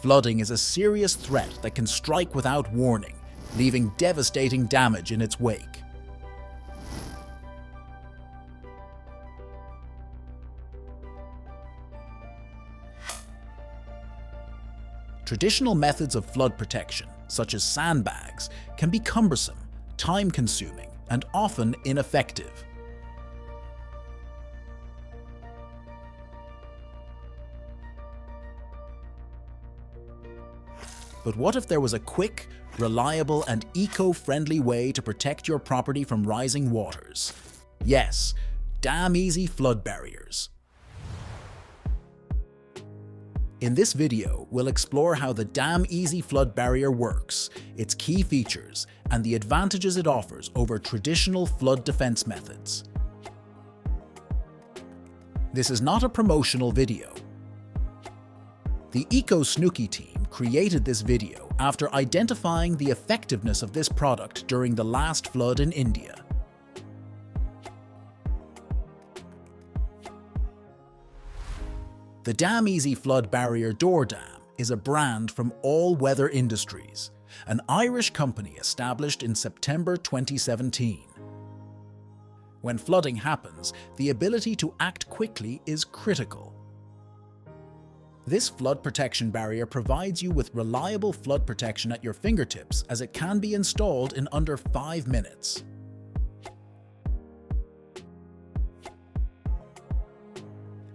Flooding is a serious threat that can strike without warning, leaving devastating damage in its wake. Traditional methods of flood protection, such as sandbags, can be cumbersome, time-consuming, and often ineffective. But what if there was a quick, reliable, and eco-friendly way to protect your property from rising waters? Yes, damn easy flood barriers. In this video, we'll explore how the Damn Easy flood barrier works, its key features, and the advantages it offers over traditional flood defense methods. This is not a promotional video. The Snooki team created this video after identifying the effectiveness of this product during the last flood in India. The Damn Easy Flood Barrier Door Dam is a brand from All Weather Industries, an Irish company established in September 2017. When flooding happens, the ability to act quickly is critical. This flood protection barrier provides you with reliable flood protection at your fingertips, as it can be installed in under 5 minutes.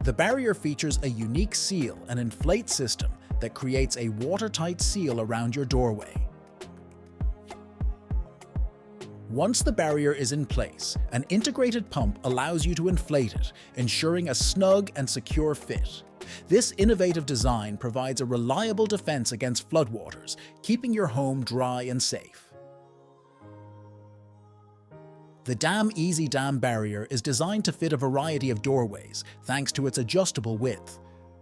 The barrier features a unique seal and inflate system that creates a watertight seal around your doorway. Once the barrier is in place, an integrated pump allows you to inflate it, ensuring a snug and secure fit. This innovative design provides a reliable defense against floodwaters, keeping your home dry and safe. The Damn Easy Dam barrier is designed to fit a variety of doorways thanks to its adjustable width.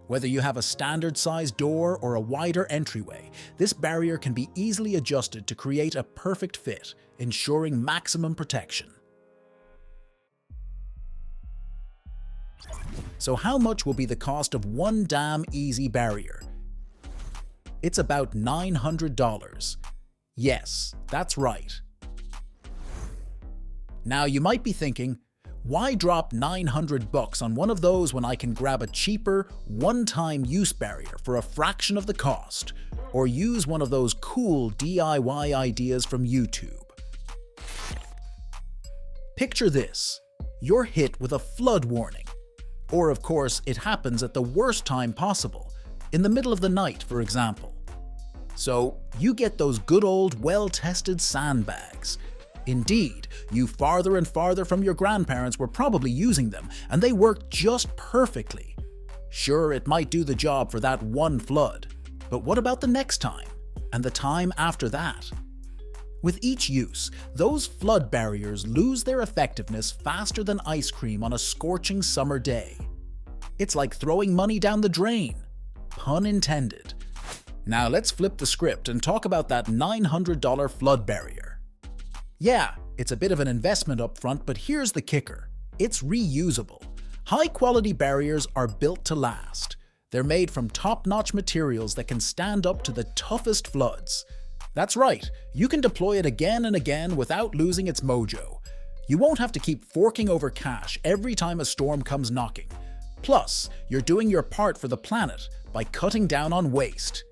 Whether you have a standard-sized door or a wider entryway, this barrier can be easily adjusted to create a perfect fit, ensuring maximum protection. So how much will be the cost of one Damn Easy barrier? It's about $900. Yes, that's right. Now you might be thinking, why drop $900 on one of those when I can grab a cheaper, one-time use barrier for a fraction of the cost, or use one of those cool DIY ideas from YouTube? Picture this. You're hit with a flood warning. Or of course, it happens at the worst time possible, in the middle of the night, for example. So you get those good old well-tested sandbags. Indeed, you farther and farther from your grandparents were probably using them, and they worked just perfectly. Sure, it might do the job for that one flood, but what about the next time, and the time after that? With each use, those flood barriers lose their effectiveness faster than ice cream on a scorching summer day. It's like throwing money down the drain. Pun intended. Now let's flip the script and talk about that $900 flood barrier. Yeah, it's a bit of an investment up front, but here's the kicker. It's reusable. High-quality barriers are built to last. They're made from top-notch materials that can stand up to the toughest floods. That's right, you can deploy it again and again without losing its mojo. You won't have to keep forking over cash every time a storm comes knocking. Plus, you're doing your part for the planet by cutting down on waste.